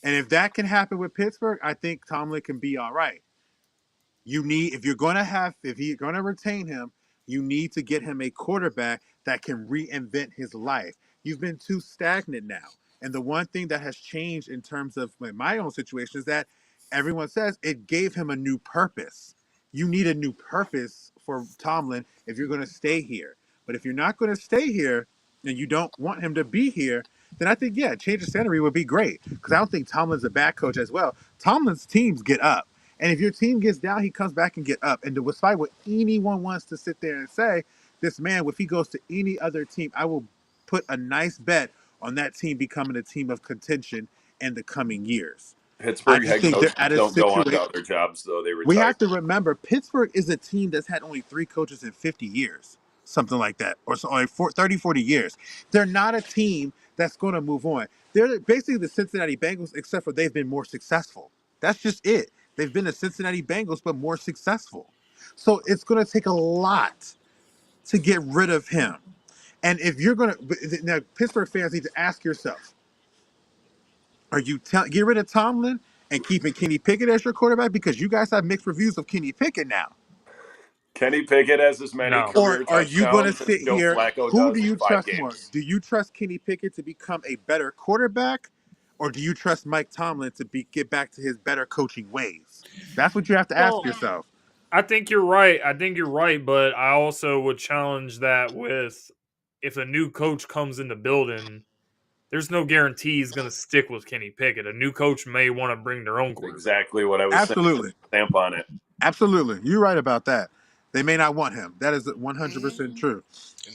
And if that can happen with Pittsburgh, I think Tomlin can be all right. If you're gonna retain him, you need to get him a quarterback that can reinvent his life. You've been too stagnant now. And the one thing that has changed in terms of my own situation is that everyone says it gave him a new purpose. You need a new purpose for Tomlin if you're going to stay here. But if you're not going to stay here and you don't want him to be here, then I think, yeah, change of scenery would be great. Because I don't think Tomlin's a bad coach as well. Tomlin's teams get up. And if your team gets down, he comes back and get up. And despite what anyone wants to sit there and say, this man, if he goes to any other team, I will put a nice bet on that team becoming a team of contention in the coming years. I Pittsburgh just head think they're coaches at a don't go on to situation. other jobs, though. They We retire. have to remember Pittsburgh is a team that's had only 3 coaches in 50 years, something like that, or so like 30, 40 years. They're not a team that's going to move on. They're basically the Cincinnati Bengals, except for they've been more successful. That's just it. They've been the Cincinnati Bengals, but more successful. So it's going to take a lot to get rid of him. And if you're going to, now Pittsburgh fans need to ask yourself, get rid of Tomlin and keeping Kenny Pickett as your quarterback because you guys have mixed reviews of Kenny Pickett now? Kenny Pickett has as many No. Or career are you going to touchdowns as sit Joe here? Flacco Who do does in you 5 trust more? games. Do you trust Kenny Pickett to become a better quarterback? Or do you trust Mike Tomlin to get back to his better coaching ways? That's what you have to ask Well, yourself. I think you're right. But I also would challenge that with if a new coach comes in the building, there's no guarantee he's going to stick with Kenny Pickett. A new coach may want to bring their own quarterback. Exactly what I was saying. Absolutely. Stamp on it. Absolutely. You're right about that. They may not want him. That is 100% true.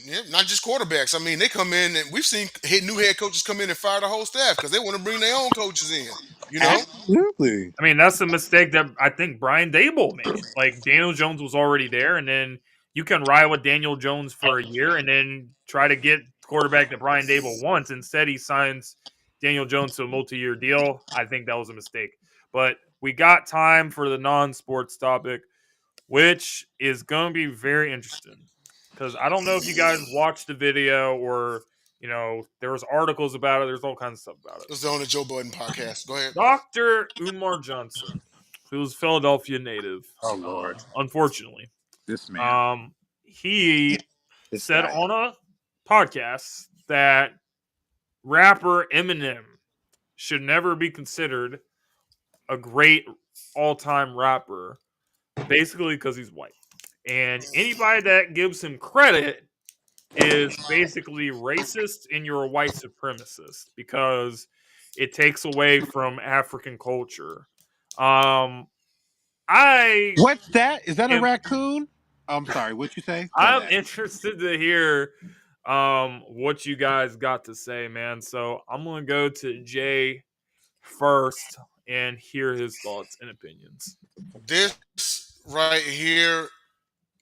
Yeah, not just quarterbacks. I mean, they come in and we've seen new head coaches come in and fire the whole staff because they want to bring their own coaches in. You know, Absolutely. I mean, that's a mistake that I think Brian Dable made. Like, Daniel Jones was already there, and then you can ride with Daniel Jones for a year and then try to get the quarterback that Brian Dable wants. Instead, he signs Daniel Jones to a multi-year deal. I think that was a mistake. But we got time for the non-sports topic, which is going to be very interesting. Because I don't know if you guys watched the video or, you know, there was articles about it. There's all kinds of stuff about it. it was on the Joe Budden podcast. Go ahead. Dr. Umar Johnson, who's a Philadelphia native. Oh, Lord. Unfortunately. This man. He This said guy. on a podcast that rapper Eminem should never be considered a great all-time rapper, basically because he's white. And anybody that gives him credit is basically racist and you're a white supremacist because it takes away from African culture. What's that? Is that a raccoon? I'm sorry. What'd you say? I'm interested to hear what you guys got to say, man. So I'm gonna go to Jay first and hear his thoughts and opinions. This right here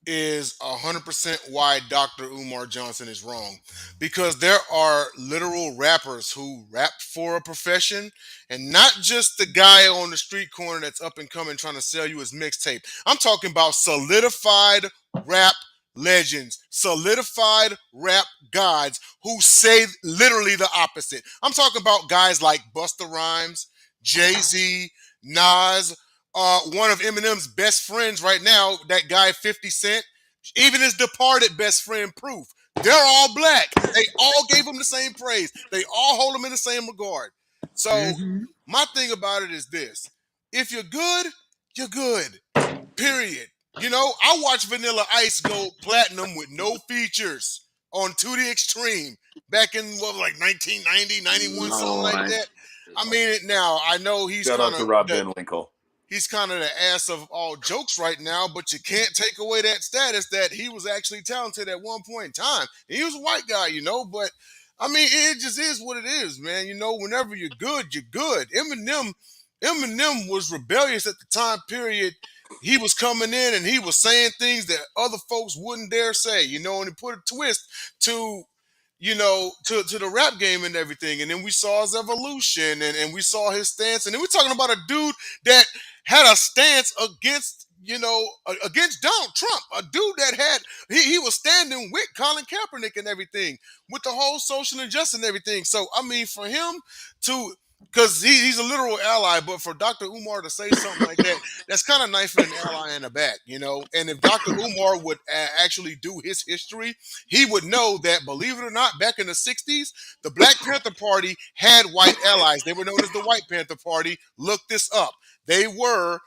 is 100% why Dr. Umar Johnson is wrong. Because there are literal rappers who rap for a profession and not just the guy on the street corner that's up and coming trying to sell you his mixtape. I'm talking about solidified rap legends, solidified rap gods who say literally the opposite. I'm talking about guys like Busta Rhymes, Jay-Z, Nas, one of Eminem's best friends right now, that guy 50 Cent, even his departed best friend Proof. They're all black. They all gave him the same praise. They all hold him in the same regard. So my thing about it is this. If you're good, you're good. Period. You know, I watched Vanilla Ice go platinum with no features on To the Extreme back in, what, like 1990, 91, something like that. I mean, now, I know he's Shout out to Rob Van Winkle. He's kind of the ass of all jokes right now, but you can't take away that status that he was actually talented at one point in time. And he was a white guy, you know, but I mean, it just is what it is, man. You know, whenever you're good, you're good. Eminem was rebellious at the time period. He was coming in and he was saying things that other folks wouldn't dare say, you know, and he put a twist to, you know, to the rap game and everything. And then we saw his evolution and we saw his stance. And then we're talking about a dude that had a stance against, you know, against Donald Trump, a dude that had, he was standing with Colin Kaepernick and everything, with the whole social injustice and everything. So, I mean, for him to, because he's a literal ally, but for Dr. Umar to say something like that, that's kind of knifing an ally in the back, you know? And if Dr. Umar would actually do his history, he would know that, believe it or not, back in the 60s, the Black Panther Party had white allies. They were known as the White Panther Party. Look this up. They were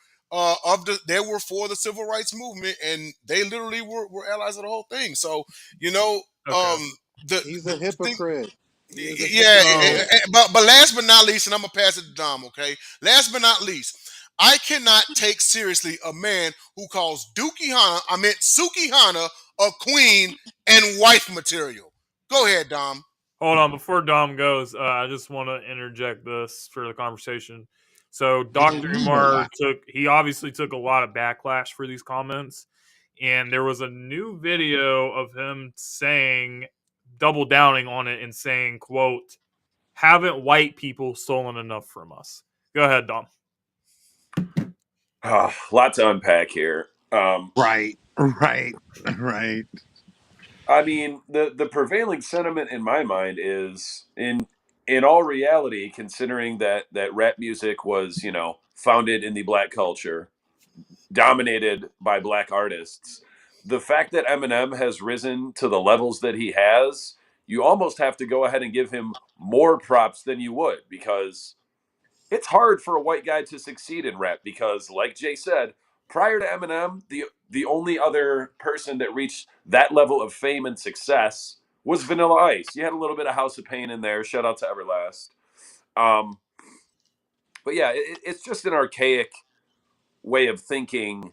they were for the civil rights movement, and they literally were allies of the whole thing. So, you know, he's a hypocrite. But last but not least, and I'm gonna pass it to Dom, okay? Last but not least, I cannot take seriously a man who calls Suki Hana a queen and wife material. Go ahead, Dom. Hold on, before Dom goes, I just want to interject this for the conversation. So Dr. Umar obviously took a lot of backlash for these comments, and there was a new video of him double downing on it and saying, quote, "Haven't white people stolen enough from us?" Go ahead, Dom. Lot to unpack here. Right. I mean, the prevailing sentiment in my mind is, in all reality, considering that rap music was, you know, founded in the black culture, dominated by black artists, the fact that Eminem has risen to the levels that he has, you almost have to go ahead and give him more props than you would, because it's hard for a white guy to succeed in rap because, like Jay said, prior to Eminem, the only other person that reached that level of fame and success was Vanilla Ice. You had a little bit of House of Pain in there. Shout out to Everlast. But yeah, it's just an archaic way of thinking,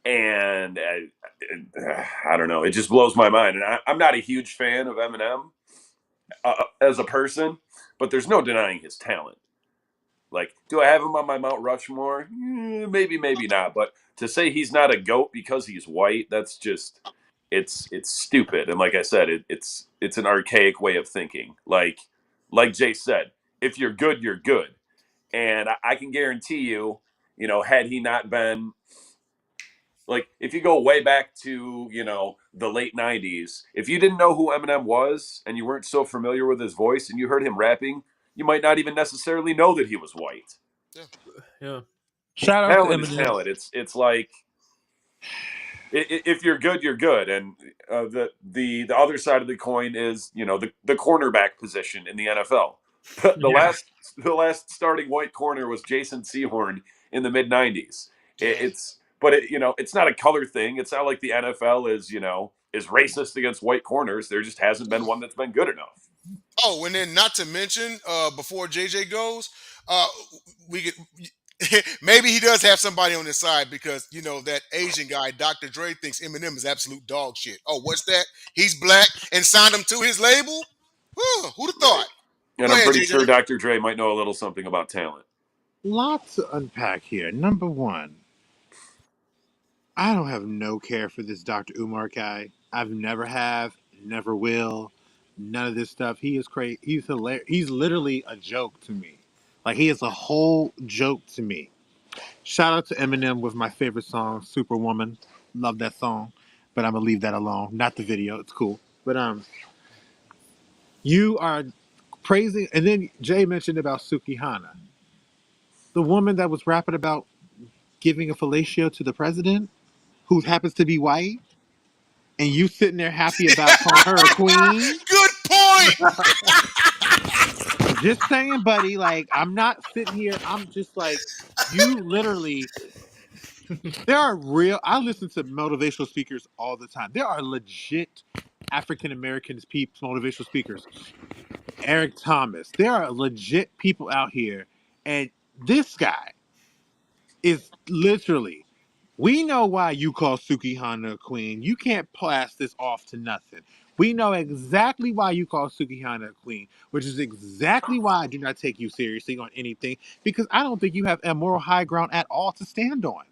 and I don't know. It just blows my mind. And I'm not a huge fan of Eminem as a person, but there's no denying his talent. Like, do I have him on my Mount Rushmore? Maybe, maybe not. But to say he's not a GOAT because he's white, that's just it's stupid. And like I said, it's an archaic way of thinking. Like Jay said, if you're good, you're good. And I can guarantee you, had he not been like, if you go way back to the late '90s, if you didn't know who Eminem was and you weren't so familiar with his voice and you heard him rapping, you might not even necessarily know that he was white. Yeah. Shout out to Talent is Eminem. talent. It's like, if you're good, you're good. And the other side of the coin is the cornerback position in the NFL. The last starting white corner was Jason Sehorn in the mid '90s. It's not a color thing. It's not like the NFL is racist against white corners. There just hasn't been one that's been good enough. Oh, and then not to mention, before JJ goes, we could maybe he does have somebody on his side, because that Asian guy, Dr. Dre, thinks Eminem is absolute dog shit. Oh, what's that? He's black and signed him to his label. Who'd have thought? And Go I'm ahead, pretty JJ. sure Dr. Dre might know a little something about talent. Lots to unpack here. Number one, I don't have no care for this Dr. Umar guy. I've never have, never will. None of this stuff. He is crazy. He's hilarious. He's literally a joke to me. Like, he is a whole joke to me. Shout out to Eminem with my favorite song, Superwoman. Love that song. But I'm gonna leave that alone. Not the video. It's cool. But you are praising, and then Jay mentioned about Sukihana, the woman that was rapping about giving a fellatio to the president, who happens to be white, and you sitting there happy about calling her a queen. Good point. Just saying, buddy. Like, I'm not sitting here. I'm just like, you literally. There are real. I listen to motivational speakers all the time. There are legit African American motivational speakers. Eric Thomas. There are legit people out here, and this guy is literally. We know why you call Sukihana a queen. You can't pass this off to nothing. We know exactly why you call Sukihana a queen, which is exactly why I do not take you seriously on anything, because I don't think you have a moral high ground at all to stand on.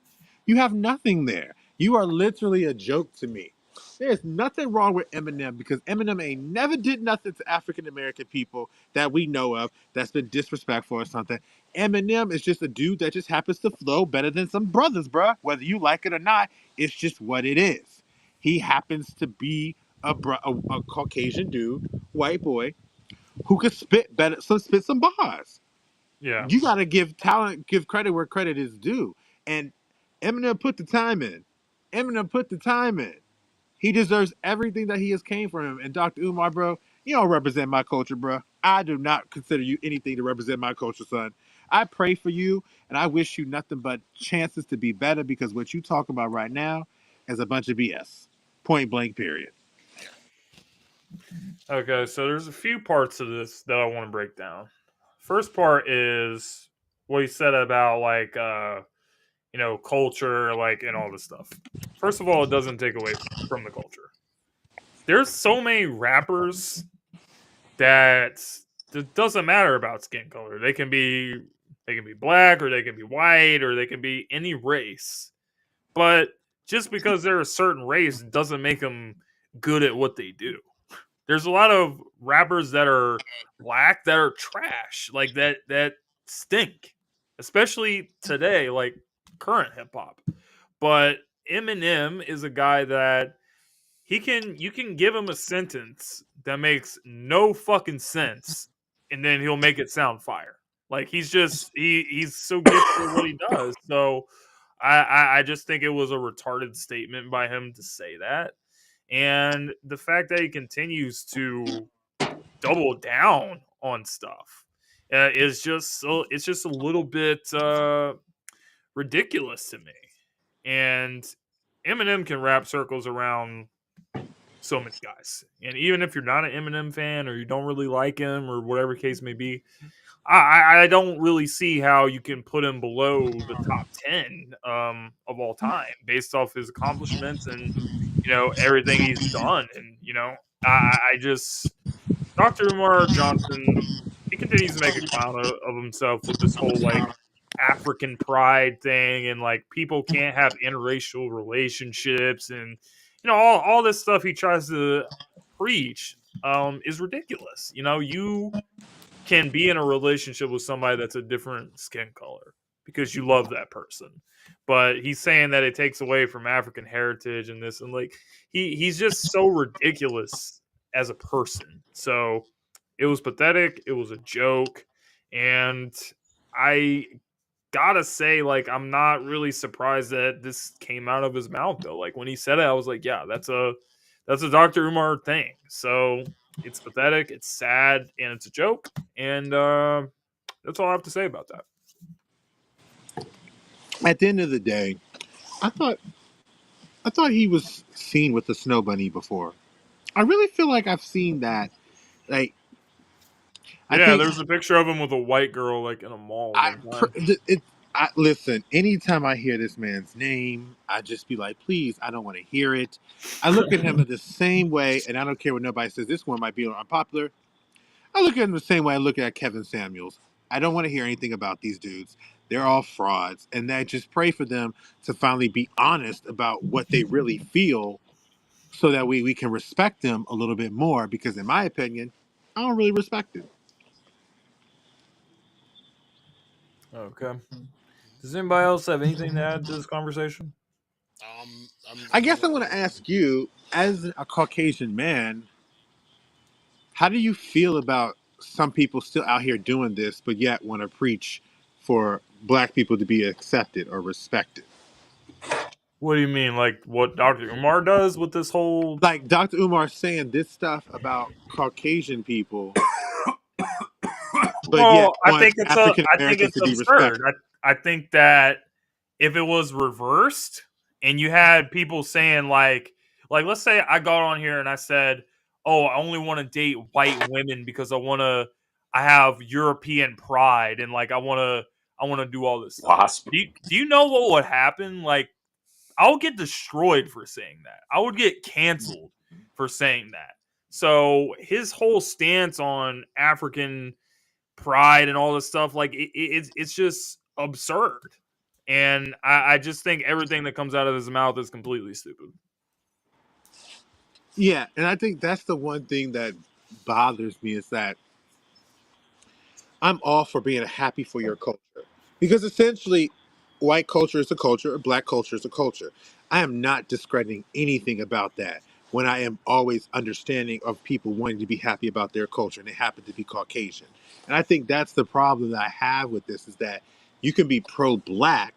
You have nothing there. You are literally a joke to me. There's nothing wrong with Eminem, because Eminem ain't never did nothing to African American people that we know of that's been disrespectful or something. Eminem is just a dude that just happens to flow better than some brothers, bruh. Whether you like it or not, it's just what it is. He happens to be a Caucasian dude, white boy, who could spit better, spit some bars. Yeah. You gotta give credit where credit is due. And Eminem put the time in. Eminem put the time in. He deserves everything that he has came from him. And Dr. Umar, bro, you don't represent my culture, bro. I do not consider you anything to represent my culture, son. I pray for you, and I wish you nothing but chances to be better, because what you talk about right now is a bunch of BS. Point blank, period. Okay, so there's a few parts of this that I want to break down. First part is what he said about culture, and all this stuff. First of all, it doesn't take away from the culture. There's so many rappers that it doesn't matter about skin color. They can be black, or they can be white, or they can be any race. But just because they're a certain race doesn't make them good at what they do. There's a lot of rappers that are black that are trash, like that stink, especially today, like current hip hop. But Eminem is a guy that you can give him a sentence that makes no fucking sense, and then he'll make it sound fire. Like, he's so gifted at what he does. So I just think it was a retarded statement by him to say that. And the fact that he continues to double down on stuff is just it's just a little bit ridiculous to me. And Eminem can wrap circles around so many guys. And even if you're not an Eminem fan or you don't really like him or whatever case may be, I don't really see how you can put him below the top 10 of all time based off his accomplishments and everything he's done. And I just Dr. Umar Johnson, he continues to make a clown of himself with this whole like African pride thing, and like people can't have interracial relationships, and all this stuff he tries to preach is ridiculous. You can be in a relationship with somebody that's a different skin color because you love that person. But he's saying that it takes away from African heritage and this, and like he's just so ridiculous as a person. So it was pathetic, it was a joke, and I gotta say, like, I'm not really surprised that this came out of his mouth though. Like when he said it, I was like, yeah, that's a Dr. Umar thing. So it's pathetic, it's sad, and it's a joke. And that's all I have to say about that. At the end of the day, I thought he was seen with the snow bunny before. I really feel like I've seen that. Like, I Yeah, think there's a picture of him with a white girl like in a mall I one time. listen. Anytime I hear this man's name, I just be like, please, I don't want to hear it. I look at him in the same way, and I don't care what nobody says. This one might be unpopular. I look at him the same way I look at Kevin Samuels. I don't want to hear anything about these dudes. They're all frauds, and I just pray for them to finally be honest about what they really feel, so that we can respect them a little bit more. Because in my opinion, I don't really respect it. Okay. Does anybody else have anything to add to this conversation? I guess I want to ask you, as a Caucasian man, how do you feel about some people still out here doing this, but yet want to preach for black people to be accepted or respected? What do you mean? Like what Dr. Umar does with this whole. Like Dr. Umar saying this stuff about Caucasian people, but yet Well, wants African I think Americans it's to be absurd. respected. I think that if it was reversed and you had people saying like let's say I got on here and I said, "Oh, I only want to date white women because I have European pride and like I want to do all this stuff." Wasp. Do you know what would happen? Like I would get destroyed for saying that. I would get canceled for saying that. So his whole stance on African pride and all this stuff, like it's just absurd. And I just think everything that comes out of his mouth is completely stupid. Yeah, and I think that's the one thing that bothers me is that I'm all for being happy for your culture. Because essentially, white culture is a culture, or black culture is a culture. I am not discrediting anything about that when I am always understanding of people wanting to be happy about their culture and they happen to be Caucasian. And I think that's the problem that I have with this is that you can be pro-black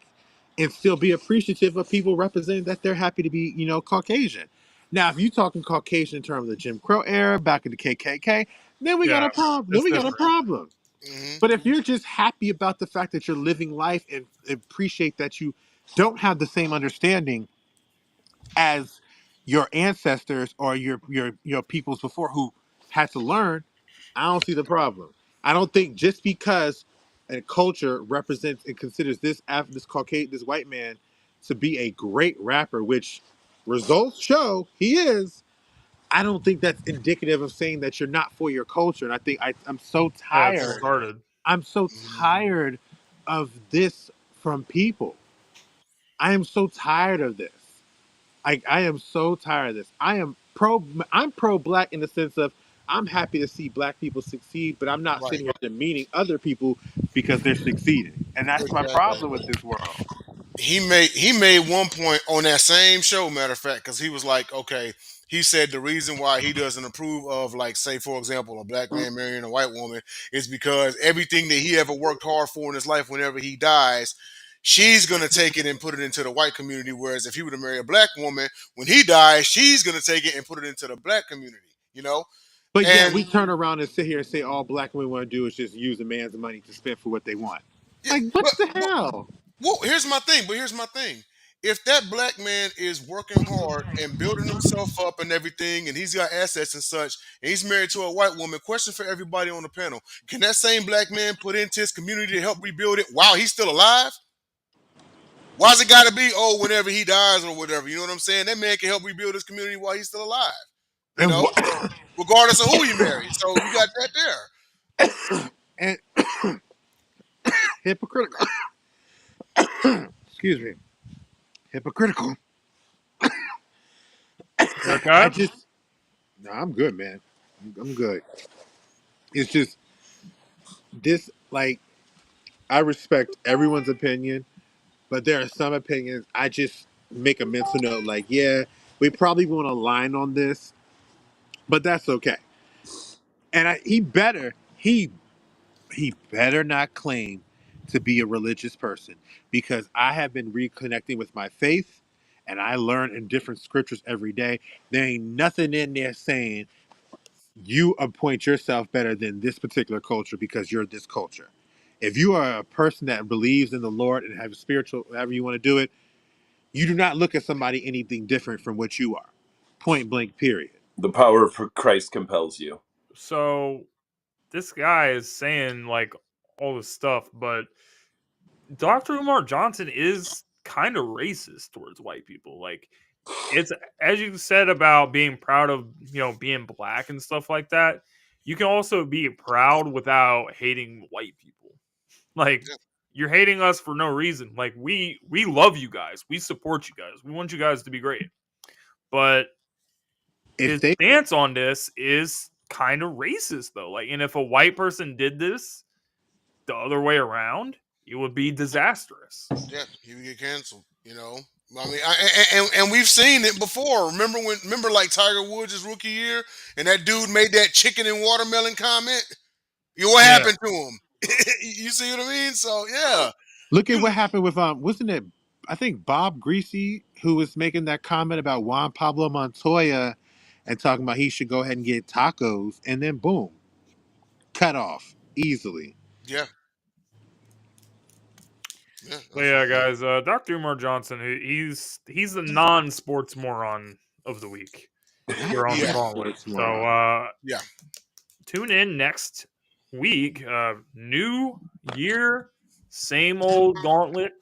and still be appreciative of people representing that they're happy to be, Caucasian. Now, if you're talking Caucasian in terms of the Jim Crow era, back in the KKK, then we got Yeah, a problem. Then it's we got a different. problem. Mm-hmm. But if you're just happy about the fact that you're living life and appreciate that you don't have the same understanding as your ancestors or your peoples before who had to learn, I don't see the problem. I don't think just because a culture represents and considers this Caucasian, this white man to be a great rapper, which results show he is. I don't think that's indicative of saying that you're not for your culture. And I think I'm so Yeah, it's tired. retarded. I'm so tired of this from people. I am so tired of this. I am so tired of this. I'm pro black in the sense of I'm happy to see black people succeed, but I'm not Right. sitting here demeaning other people because they're succeeding. And that's my Exactly. problem with this world. He made one point on that same show, matter of fact, because he was like, okay, he said the reason why he doesn't approve of, like, say, for example, a black man marrying a white woman is because everything that he ever worked hard for in his life, whenever he dies, she's gonna take it and put it into the white community. Whereas if he were to marry a black woman, when he dies, she's gonna take it and put it into the black community. You know, But yet and we turn around and sit here and say all black women want to do is just use a man's money to spend for what they want. yeah, Like what but, the but hell? well, here's my thing. But here's my thing. If that black man is working hard and building himself up and everything, and he's got assets and such, and he's married to a white woman, question for everybody on the panel: can that same black man put into his community to help rebuild it while he's still alive? Why's it got to be whenever he dies or whatever? You know what I'm saying? That man can help rebuild his community while he's still alive. You And know, regardless of who he married. So you got that there. and hypocritical. Excuse me. Hypocritical. I Erica? just no, I'm good, man. I'm good. It's just this like I respect everyone's opinion, but there are some opinions I just make a mental note like, yeah, we probably won't align on this, but that's okay. And he better not claim to be a religious person because I have been reconnecting with my faith and I learn in different scriptures every day. There ain't nothing in there saying you appoint yourself better than this particular culture because you're this culture. If you are a person that believes in the Lord and have spiritual, however you want to do it, you do not look at somebody anything different from what you are. Point blank, period. The power of Christ compels you. So this guy is saying like all this stuff, but Dr. Umar Johnson is kind of racist towards white people. Like it's as you said about being proud of, being black and stuff like that. You can also be proud without hating white people. Like you're hating us for no reason. Like we love you guys. We support you guys. We want you guys to be great. But If his they stance on this is kind of racist though. Like, and if a white person did this the other way around, it would be disastrous. Yeah, he would get canceled. You know, I mean, and we've seen it before. Remember like Tiger Woods' rookie year, and that dude made that chicken and watermelon comment. What Yeah. happened to him? You see what I mean? So yeah, look at you what happened with wasn't it I think Bob Greasy who was making that comment about Juan Pablo Montoya and talking about he should go ahead and get tacos and then boom, cut off easily. yeah, yeah, But that's yeah, right. guys, Dr. Umar Johnson, he's the non-sports moron of the week here on the Yeah, Gauntlet. Sports So moron. yeah. tune in next week. New year, same old Gauntlet.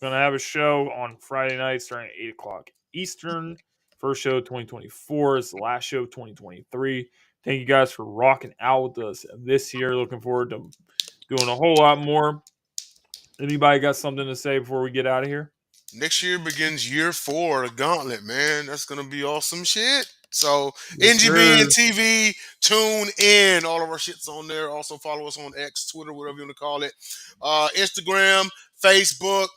We're gonna have a show on Friday night starting at 8 o'clock Eastern. First show 2024 is the last show 2023. Thank you guys for rocking out with us this year. Looking forward to doing a whole lot more. Anybody got something to say before we get out of here? Next year begins year 4 of the Gauntlet, man. That's gonna be awesome shit. So Yes, NGB sir. and TV, tune in. All of our shit's on there. Also follow us on X, Twitter, whatever you want to call it. Instagram, Facebook,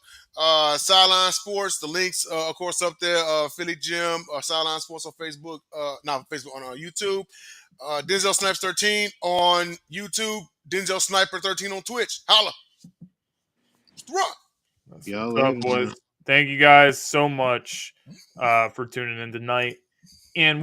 Sideline Sports. The links, of course, up there. Philly Gym, Sideline Sports on Facebook. Not Facebook, on YouTube. Denzel Snipes 13 on YouTube. Denzel Sniper 13 on Twitch. Holla. Rock. That's Y'all what's later, up, man. boys. Thank you guys so much for tuning in tonight. And